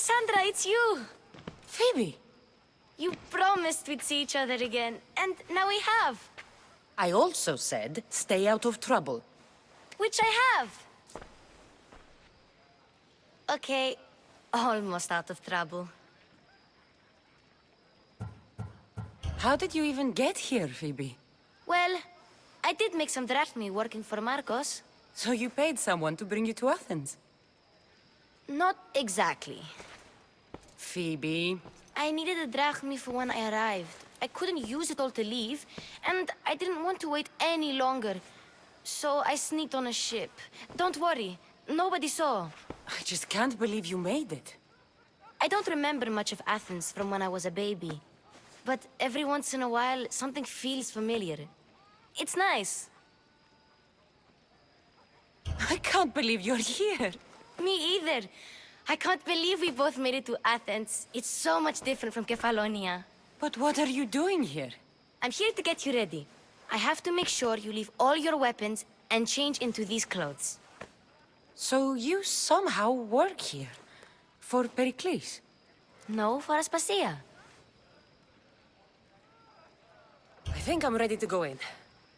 Cassandra, it's you! Phoebe! You promised we'd see each other again, and now we have. I also said, stay out of trouble. Which I have. Okay, almost out of trouble. How did you even get here, Phoebe? Well, I did make some drachmi working for Marcos. So you paid someone to bring you to Athens? Not exactly. Phoebe... I needed a drachmi for when I arrived. I couldn't use it all to leave, and I didn't want to wait any longer. So I sneaked on a ship. Don't worry, nobody saw. I just can't believe you made it. I don't remember much of Athens from when I was a baby. But every once in a while, something feels familiar. It's nice. I can't believe you're here. Me either. I can't believe we both made it to Athens. It's so much different from Kefalonia. But what are you doing here? I'm here to get you ready. I have to make sure you leave all your weapons and change into these clothes. So you somehow work here? For Pericles? No, for Aspasia. I think I'm ready to go in.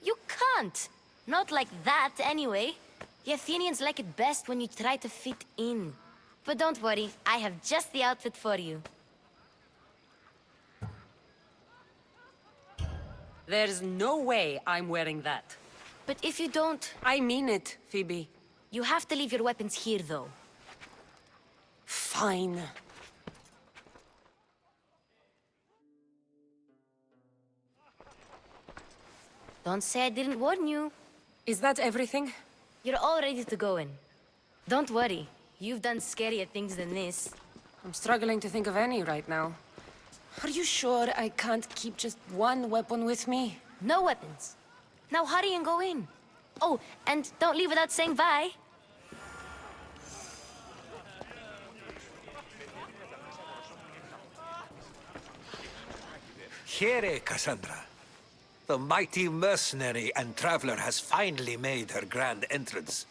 You can't! Not like that, anyway. The Athenians like it best when you try to fit in. But don't worry, I have just the outfit for you. There's no way I'm wearing that. But if you don't, I mean it, Phoebe. you have to leave your weapons here, though. Fine. Don't say I didn't warn you. Is that everything? You're all ready to go in. Don't worry, you've done scarier things than this. I'm struggling to think of any right now. Are you sure I can't keep just one weapon with me? No weapons. Now hurry and go in. Oh, and don't leave without saying bye. Here, Cassandra. The mighty mercenary and traveler has finally made her grand entrance.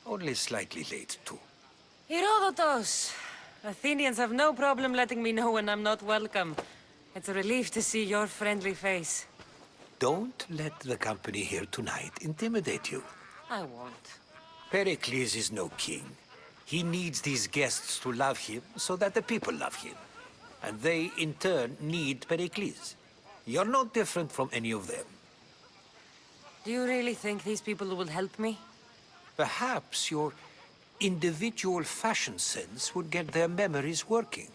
Only slightly late, too. Herodotus! Athenians have no problem letting me know when I'm not welcome. It's a relief to see your friendly face. Don't let the company here tonight intimidate you. I won't. Pericles is no king. He needs these guests to love him so that the people love him. And they, in turn, need Pericles. You're not different from any of them. Do you really think these people will help me? Perhaps your individual fashion sense would get their memories working.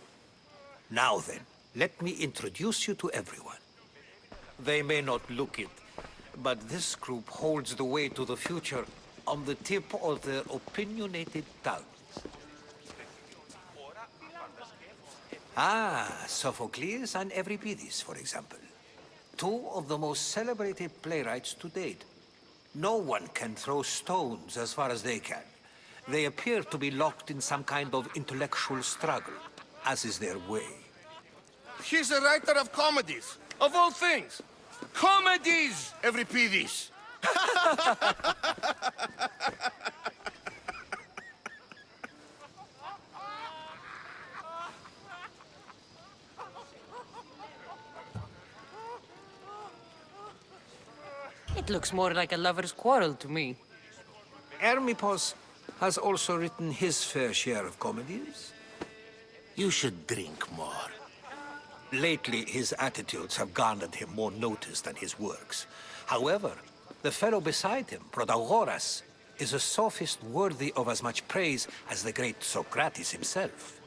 Now then, let me introduce you to everyone. They may not look it, but this group holds the way to the future on the tip of their opinionated tongues. Ah, Sophocles and Euripides, for example. Two of the most celebrated playwrights to date. No one can throw stones as far as they can. They appear to be locked in some kind of intellectual struggle, as is their way. He's a writer of comedies, of all things. Comedies, Euripides! It looks more like a lover's quarrel to me. Hermippos has also written his fair share of comedies. You should drink more. Lately, his attitudes have garnered him more notice than his works. However, the fellow beside him, Protagoras, is a sophist worthy of as much praise as the great Socrates himself.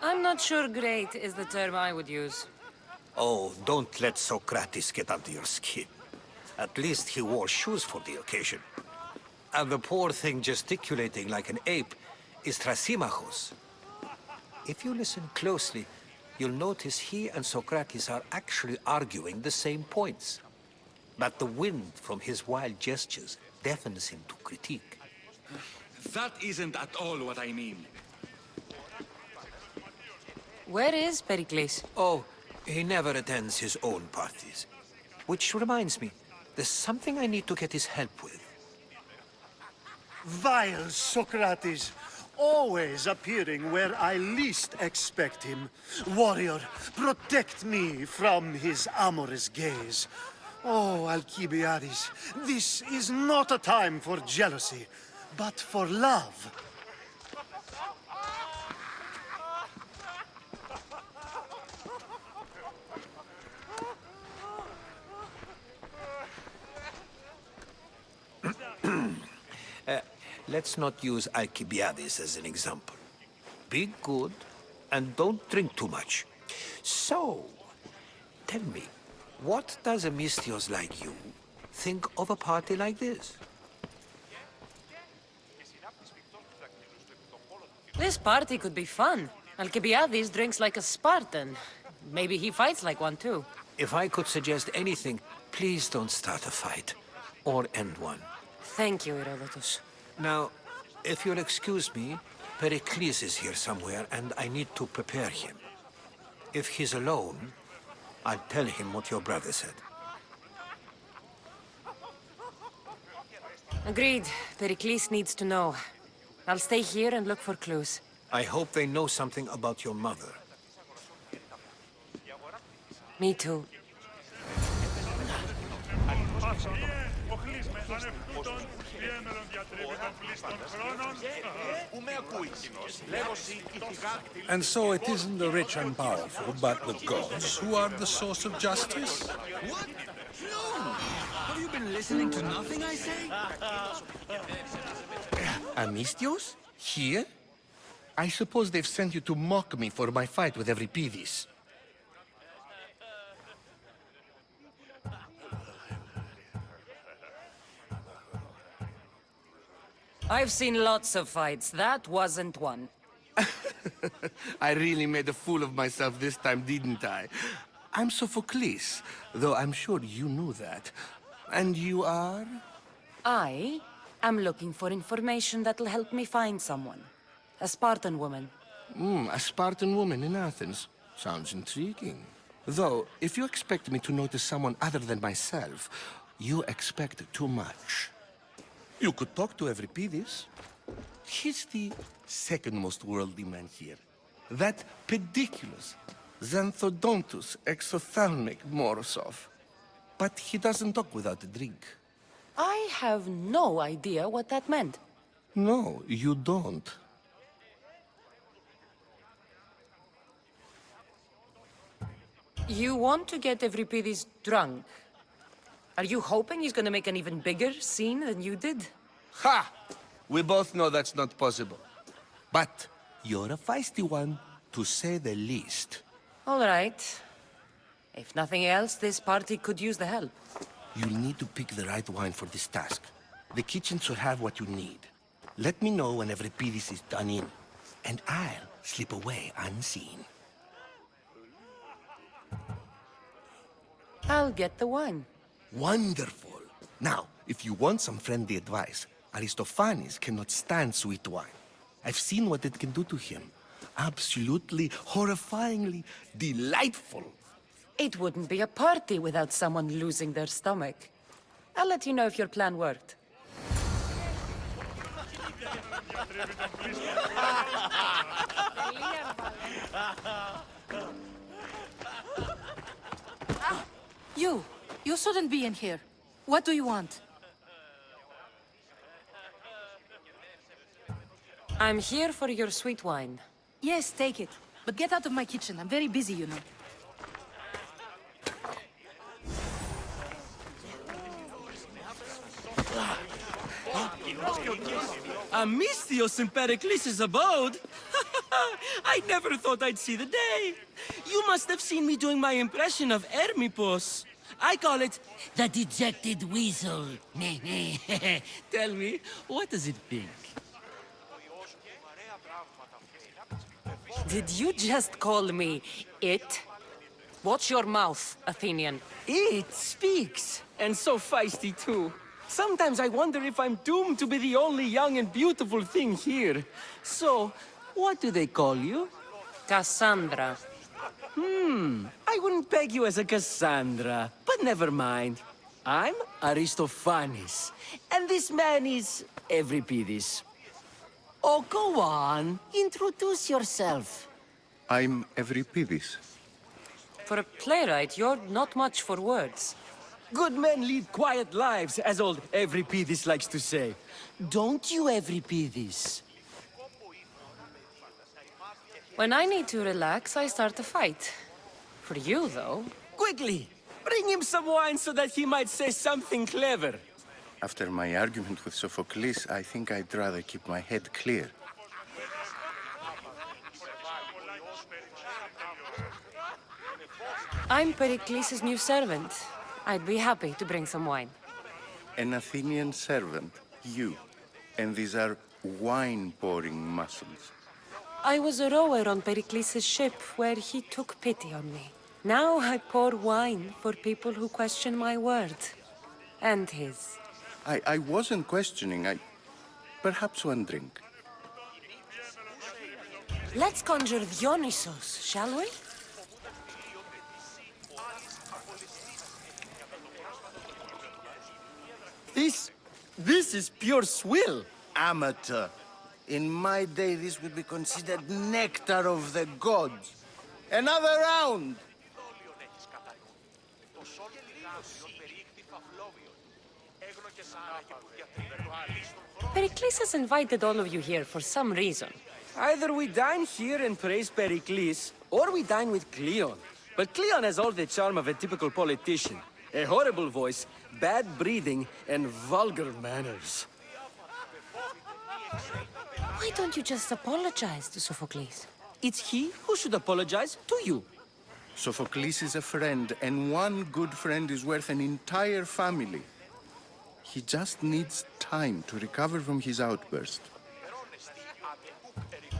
I'm not sure great is the term I would use. Oh, don't let Socrates get under your skin. At least he wore shoes for the occasion. And the poor thing gesticulating like an ape is Thrasymachos. If you listen closely, you'll notice he and Socrates are actually arguing the same points. But the wind from his wild gestures deafens him to critique. That isn't at all what I mean. Where is Pericles? Oh, He never attends his own parties. Which reminds me, there's something I need to get his help with. Vile Socrates, always appearing where I least expect him. Warrior, protect me from his amorous gaze. Oh, Alcibiades, this is not a time for jealousy, but for love. Let's not use Alcibiades as an example. Be good, and don't drink too much. So, tell me, what does a Mystios like you think of a party like this? This party could be fun. Alcibiades drinks like a Spartan. Maybe he fights like one too. If I could suggest anything, please don't start a fight, or end one. Thank you, Herodotus. Now, if you'll excuse me, Pericles is here somewhere, and I need to prepare him. If he's alone, I'll tell him what your brother said. Agreed. Pericles needs to know. I'll stay here and look for clues. I hope they know something about your mother. Me too. And so it isn't the rich and powerful, but the gods who are the source of justice? What? No! Have you been listening to nothing I say? Amistios? Here? I suppose they've sent you to mock me for my fight with Euripides. I've seen lots of fights. That wasn't one. I really made a fool of myself this time, didn't I? I'm Sophocles, though I'm sure you knew that. And you are? I am looking for information that'll help me find someone. A Spartan woman. A Spartan woman in Athens. Sounds intriguing. Though, if you expect me to notice someone other than myself, you expect too much. You could talk to Euripides. He's the second most worldly man here. That pediculous, xanthodontus exophthalmic Morosov. But he doesn't talk without a drink. I have no idea what that meant. No, you don't. You want to get Euripides drunk? Are you hoping he's gonna make an even bigger scene than you did? Ha! We both know that's not possible. But you're a feisty one, to say the least. All right. If nothing else, this party could use the help. You'll need to pick the right wine for this task. The kitchen should have what you need. Let me know when Euripides is done in, and I'll slip away unseen. I'll get the wine. Wonderful. Now, if you want some friendly advice, Aristophanes cannot stand sweet wine. I've seen what it can do to him. Absolutely, horrifyingly delightful. It wouldn't be a party without someone losing their stomach. I'll let you know if your plan worked. You shouldn't be in here. What do you want? I'm here for your sweet wine. Yes, take it. But get out of my kitchen. I'm very busy, you know. Amistios in Pericles' abode? I never thought I'd see the day. You must have seen me doing my impression of Hermippus. I call it the dejected weasel. Tell me, what does it think? Did you just call me it? Watch your mouth, Athenian. It speaks, and so feisty too. Sometimes I wonder if I'm doomed to be the only young and beautiful thing here. So, what do they call you? Cassandra. I wouldn't peg you as a Cassandra, but never mind. I'm Aristophanes, and this man is Euripides. Oh, go on. Introduce yourself. I'm Euripides. For a playwright, you're not much for words. Good men lead quiet lives, as old Euripides likes to say. Don't you, Euripides? When I need to relax, I start a fight. For you, though, Quickly, bring him some wine so that he might say something clever. After my argument with Sophocles, I think I'd rather keep my head clear. I'm Pericles' new servant. I'd be happy to bring some wine. An Athenian servant, you. And these are wine-pouring muscles. I was a rower on Pericles' ship where he took pity on me. Now I pour wine for people who question my word. And his. I wasn't questioning. Perhaps one drink. Let's conjure Dionysos, shall we? This is pure swill. Amateur. In my day, this would be considered nectar of the gods. Another round! Pericles has invited all of you here for some reason. Either we dine here and praise Pericles, or we dine with Cleon. But Cleon has all the charm of a typical politician. A horrible voice, bad breeding, and vulgar manners. Why don't you just apologize to Sophocles? It's he who should apologize to you. Sophocles is a friend, and one good friend is worth an entire family. He just needs time to recover from his outburst.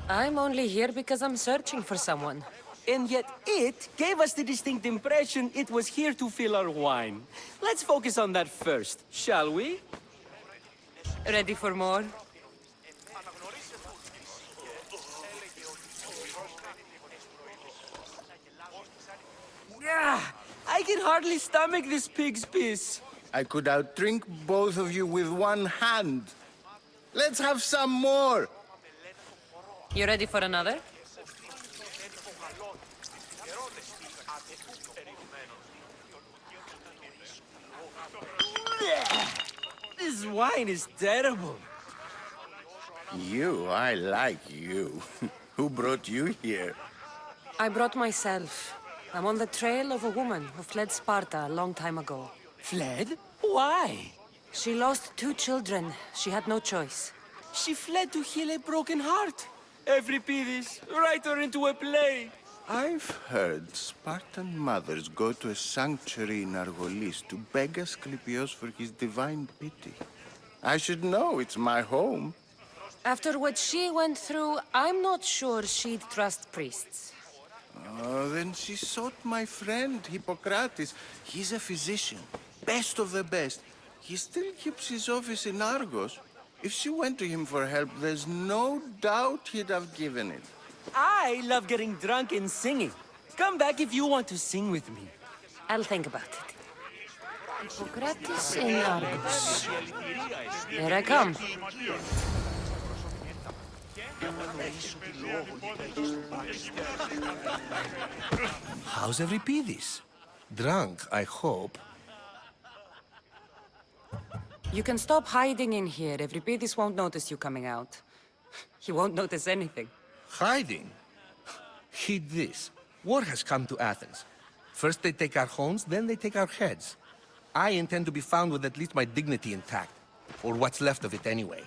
I'm only here because I'm searching for someone. And yet it gave us the distinct impression it was here to fill our wine. Let's focus on that first, shall we? Ready for more? I can hardly stomach this pig's piss. I could outdrink both of you with one hand. Let's have some more! You ready for another? This wine is terrible. I like you. Who brought you here? I brought myself. I'm on the trail of a woman who fled Sparta a long time ago. Fled? Why? She lost 2 children. She had no choice. She fled to heal a broken heart. Euripides, write her into a play. I've heard Spartan mothers go to a sanctuary in Argolis to beg Asclepios for his divine pity. I should know, it's my home. After what she went through, I'm not sure she'd trust priests. Oh, then she sought my friend, Hippocrates. He's a physician, best of the best. He still keeps his office in Argos. If she went to him for help, there's no doubt he'd have given it. I love getting drunk and singing. Come back if you want to sing with me. I'll think about it. Hippocrates in Argos. Here I come. How's Euripides? Drunk, I hope. You can stop hiding in here. Euripides won't notice you coming out. He won't notice anything. Hiding? Heed this. War has come to Athens. First they take our homes, then they take our heads. I intend to be found with at least my dignity intact. Or what's left of it anyway.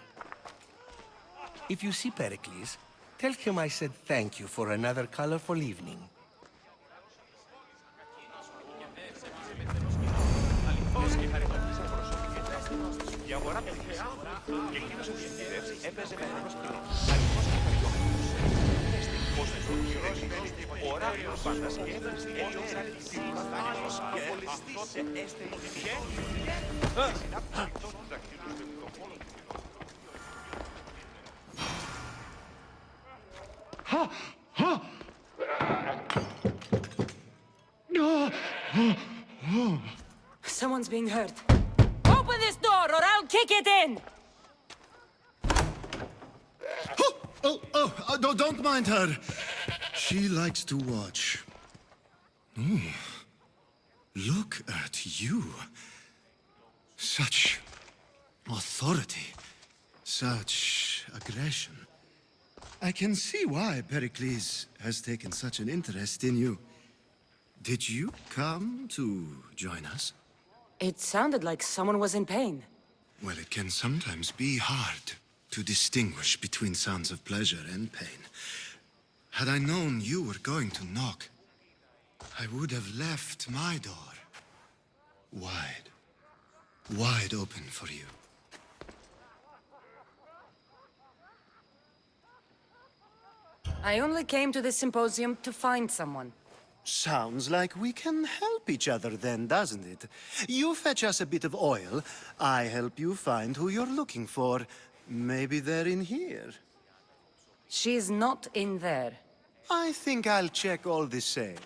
If you see Pericles, tell him I said thank you for another colorful evening. Someone's being hurt. Open this door or I'll kick it in! Don't mind her. She likes to watch. Look at you. Such authority. Such aggression. I can see why Pericles has taken such an interest in you. Did you come to join us? It sounded like someone was in pain. Well, it can sometimes be hard to distinguish between sounds of pleasure and pain. Had I known you were going to knock, I would have left my door wide open for you. I only came to this symposium to find someone. Sounds like we can help each other then, doesn't it? You fetch us a bit of oil, I help you find who you're looking for. Maybe they're in here. She's not in there. I think I'll check all the same.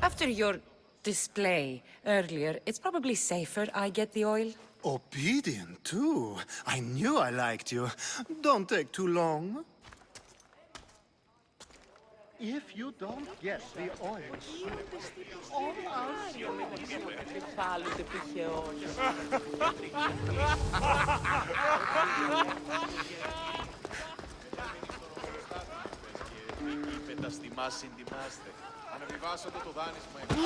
After your display earlier, it's probably safer I get the oil. Obedient, too. I knew I liked you. Don't take too long. If you don't get the oil soon, all our Αναβιβάσατε το δάνεισμα εμείς.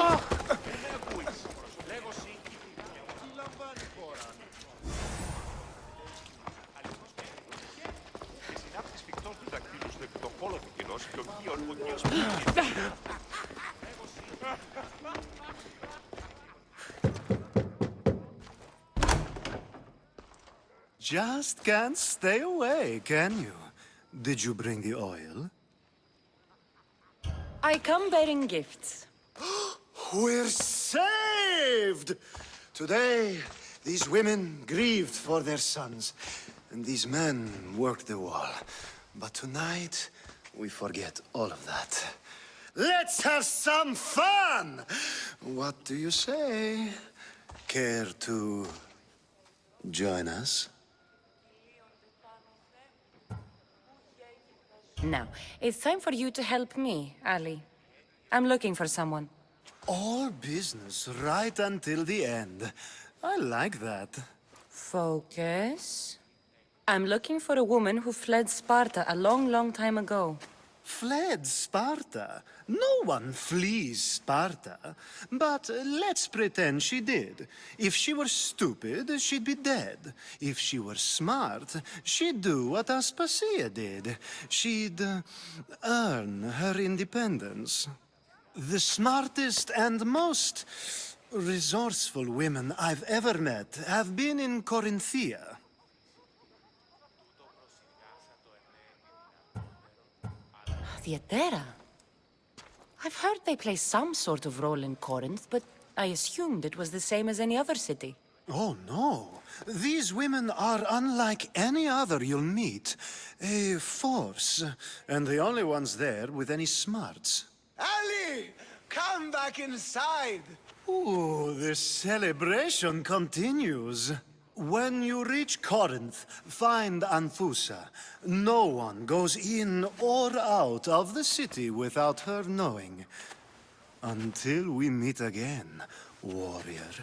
Με ακούεις. Λέγω σύγκυκλη. Τι λαμβάνει χώρα. Οι συνάψεις φυκτών του δακτύλου στο επιτοκόλο του κοινός και ο γιος Just can't stay away, can you? Did you bring the oil? I come bearing gifts. We're saved! Today, these women grieved for their sons, and these men worked the wall. But tonight, we forget all of that. Let's have some fun! What do you say? Care to join us? Now, it's time for you to help me, Ali. I'm looking for someone. All business right until the end. I like that. Focus. I'm looking for a woman who fled Sparta a long, long time ago. Fled Sparta? No one flees Sparta. But let's pretend she did. If she were stupid, she'd be dead. If she were smart, she'd do what Aspasia did. She'd earn her independence. The smartest and most resourceful women I've ever met have been in Corinthia. Theatera? I've heard they play some sort of role in Corinth, but I assumed it was the same as any other city. Oh, no. These women are unlike any other you'll meet. A force, and the only ones there with any smarts. Ali, come back inside. Ooh, the celebration continues. When you reach Corinth, find Anfusa. No one goes in or out of the city without her knowing. Until we meet again, warrior.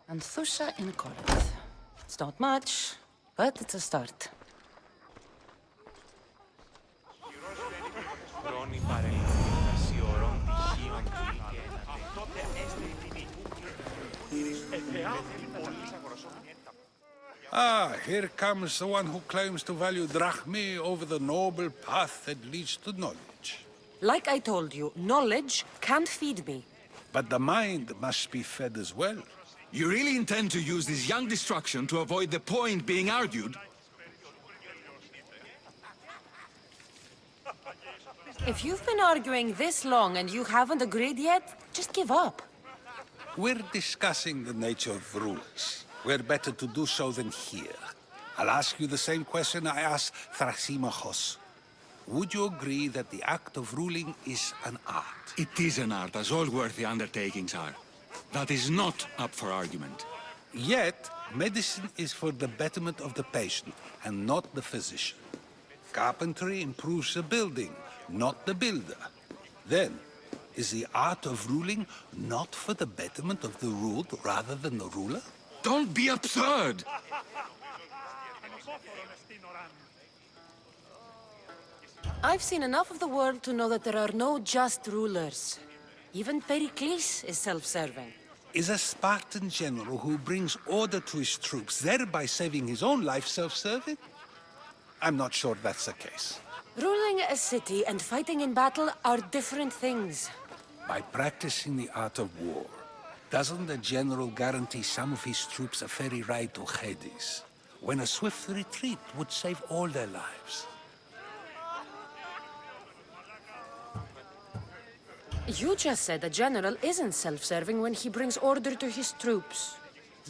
Anthusha in Corinth. It's not much, but it's a start. Ah, here comes the one who claims to value drachmae over the noble path that leads to knowledge. Like I told you, knowledge can't feed me. But the mind must be fed as well. You really intend to use this young destruction to avoid the point being argued? If you've been arguing this long and you haven't agreed yet, just give up. We're discussing the nature of rulers. We're better to do so than here. I'll ask you the same question I asked Thrasymachos. would you agree that the act of ruling is an art? It is an art, as all worthy undertakings are. That is not up for argument. Yet, medicine is for the betterment of the patient, and not the physician. Carpentry improves the building, not the builder. Then, is the art of ruling not for the betterment of the ruled rather than the ruler? Don't be absurd! I've seen enough of the world to know that there are no just rulers. Even Pericles is self-serving. Is a Spartan general who brings order to his troops, thereby saving his own life, self-serving? I'm not sure that's the case. Ruling a city and fighting in battle are different things. By practicing the art of war, doesn't the general guarantee some of his troops a ferry ride to Hades, when a swift retreat would save all their lives? You just said a general isn't self-serving when he brings order to his troops.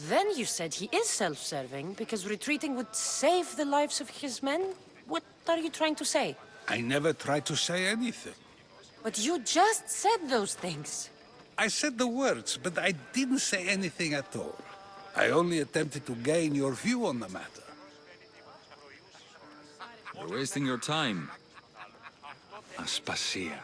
Then you said he is self-serving because retreating would save the lives of his men? What are you trying to say? I never tried to say anything. But you just said those things. I said the words, but I didn't say anything at all. I only attempted to gain your view on the matter. You're wasting your time. Aspasia.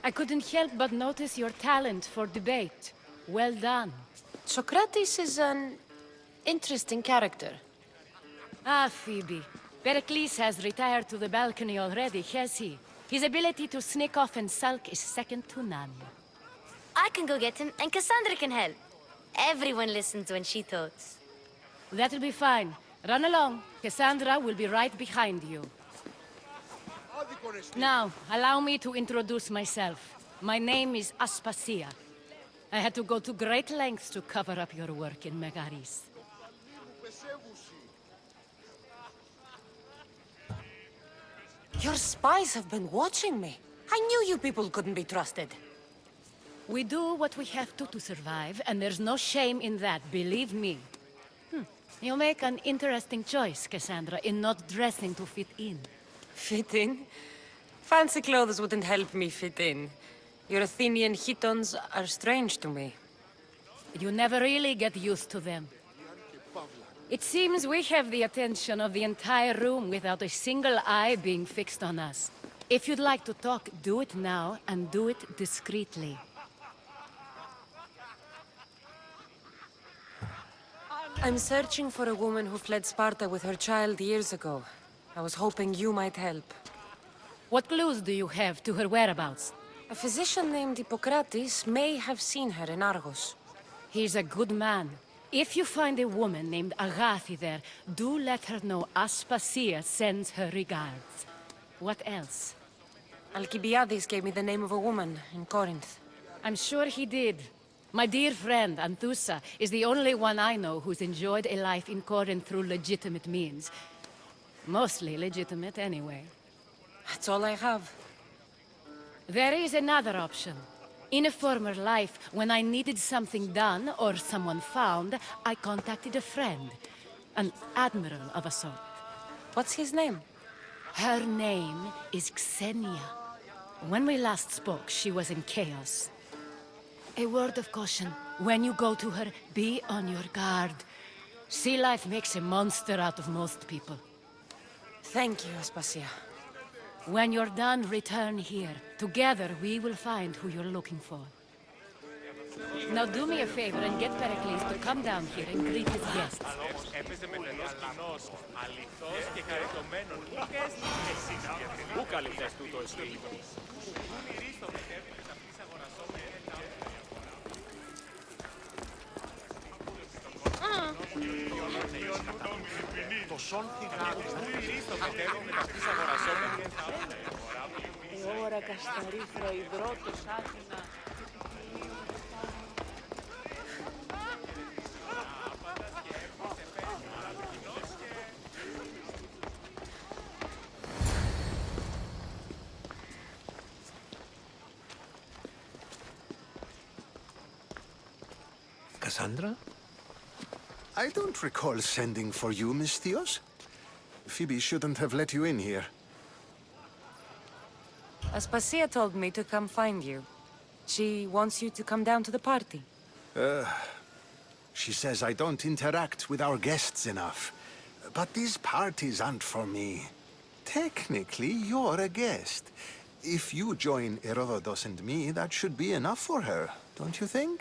I couldn't help but notice your talent for debate. Well done. Socrates is an interesting character. Ah, Phoebe. Pericles has retired to the balcony already, has he? His ability to sneak off and sulk is second to none. I can go get him, and Cassandra can help. Everyone listens when she talks. That'll be fine. Run along. Cassandra will be right behind you. Now, allow me to introduce myself. My name is Aspasia. I had to go to great lengths to cover up your work in Megaris. Your spies have been watching me. I knew you people couldn't be trusted. We do what we have to survive, and there's no shame in that, believe me. You make an interesting choice, Cassandra, in not dressing to fit in. Fit in? Fancy clothes wouldn't help me fit in. Your Athenian chitons are strange to me. You never really get used to them. It seems we have the attention of the entire room without a single eye being fixed on us. If you'd like to talk, do it now, and do it discreetly. I'm searching for a woman who fled Sparta with her child years ago. I was hoping you might help. What clues do you have to her whereabouts? A physician named Hippocrates may have seen her in Argos. He's a good man. If you find a woman named Agathi there, do let her know Aspasia sends her regards. What else? Alcibiades gave me the name of a woman in Corinth. I'm sure he did. My dear friend, Anthusa, is the only one I know who's enjoyed a life in Corinth through legitimate means. Mostly legitimate, anyway. That's all I have. There is another option. In a former life, when I needed something done or someone found, I contacted a friend. An admiral of a sort. What's his name? Her name is Xenia. When we last spoke, she was in chaos. A word of caution. When you go to her, be on your guard. Sea life makes a monster out of most people. Thank you, Aspasia. When you're done, return here. Together, we will find who you're looking for. Now do me a favor and get Pericles to come down here and greet his guests. Το τοσών θυγάτων. Το κατέβει μεταξύ αγορασόπεδων. Ώρα κασταρίφρα, υδρότος, άχυνα. Cassandra? I don't recall sending for you, Miss Theos. Phoebe shouldn't have let you in here. Aspasia told me to come find you. She wants you to come down to the party. She says I don't interact with our guests enough. But these parties aren't for me. Technically, you're a guest. If you join Herodotus and me, that should be enough for her, don't you think?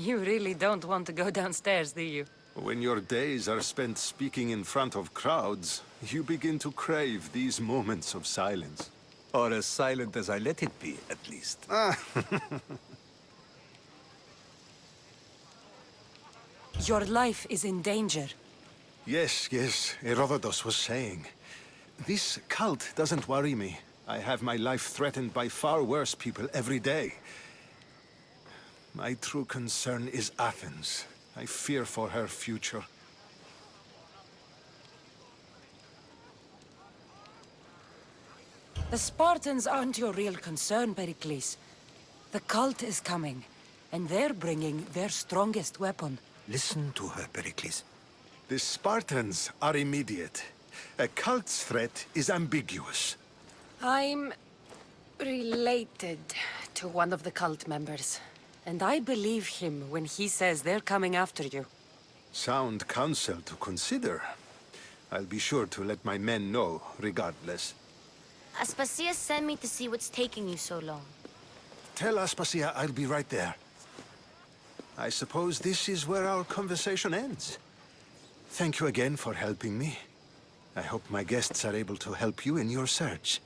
You really don't want to go downstairs, do you? When your days are spent speaking in front of crowds, you begin to crave these moments of silence. Or as silent as I let it be, at least. Your life is in danger. Yes, Herodotus was saying. This cult doesn't worry me. I have my life threatened by far worse people every day. My true concern is Athens. I fear for her future. The Spartans aren't your real concern, Pericles. The cult is coming, and they're bringing their strongest weapon. Listen to her, Pericles. The Spartans are immediate. A cult's threat is ambiguous. I'm related to one of the cult members, and I believe him when he says they're coming after you. Sound counsel to consider. I'll be sure to let my men know, regardless. Aspasia sent me to see what's taking you so long. Tell Aspasia I'll be right there. I suppose this is where our conversation ends. Thank you again for helping me. I hope my guests are able to help you in your search.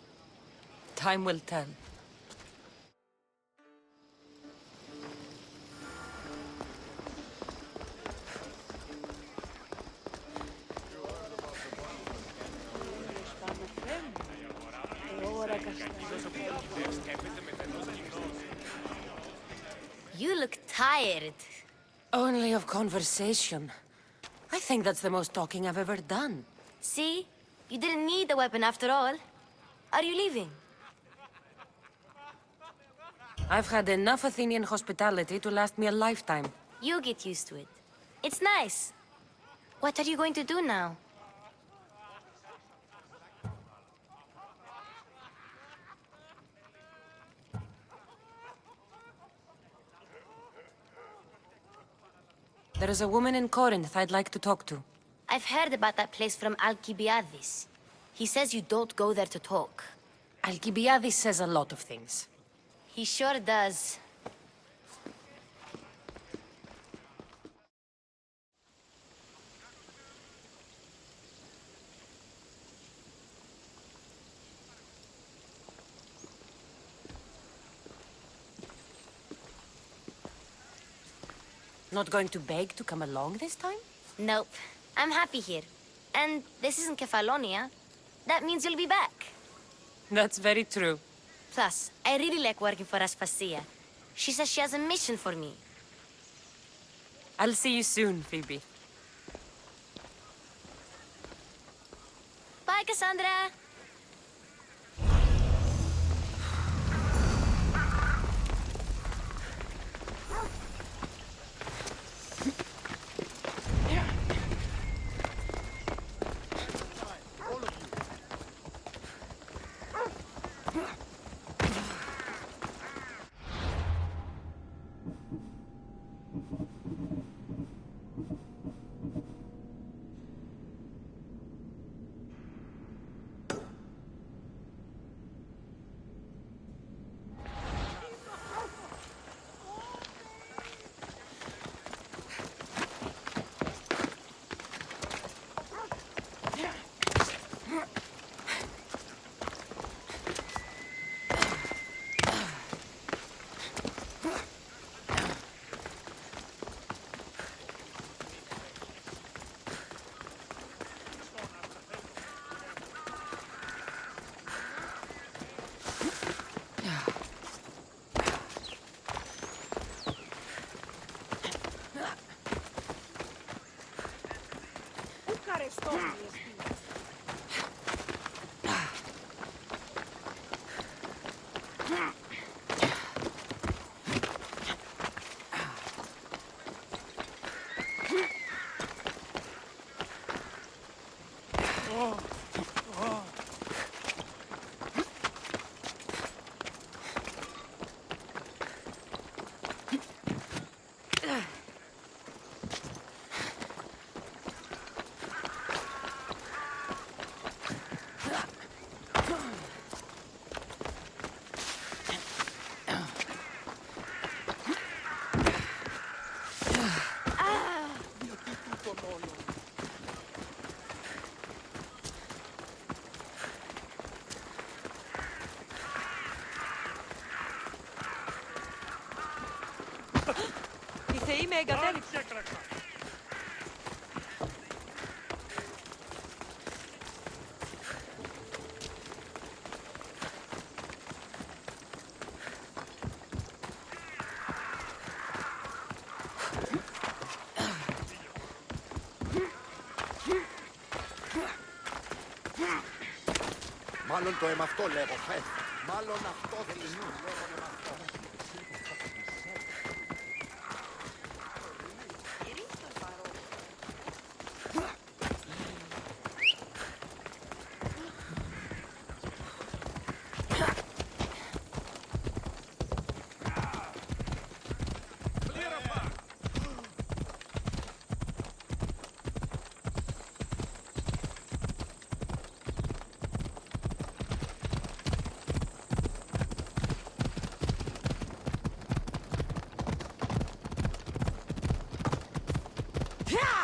Time will tell. You look tired. Only of conversation. I think that's the most talking I've ever done. See? You didn't need the weapon after all. Are you leaving? I've had enough Athenian hospitality to last me a lifetime. You get used to it. It's nice. What are you going to do now? There is a woman in Corinth I'd like to talk to. I've heard about that place from Alcibiades. He says you don't go there to talk. Alcibiades says a lot of things. He sure does. Not going to beg to come along this time? Nope. I'm happy here. And this isn't Kefalonia. That means you'll be back. That's very true. Plus, I really like working for Aspasia. She says she has a mission for me. I'll see you soon, Phoebe. Bye, Cassandra! είμαι εγκατέλειψη. Μάλλον το αίμα αυτό λέγω, Φεθ. Μάλλον αυτό δεν είναι. Yeah!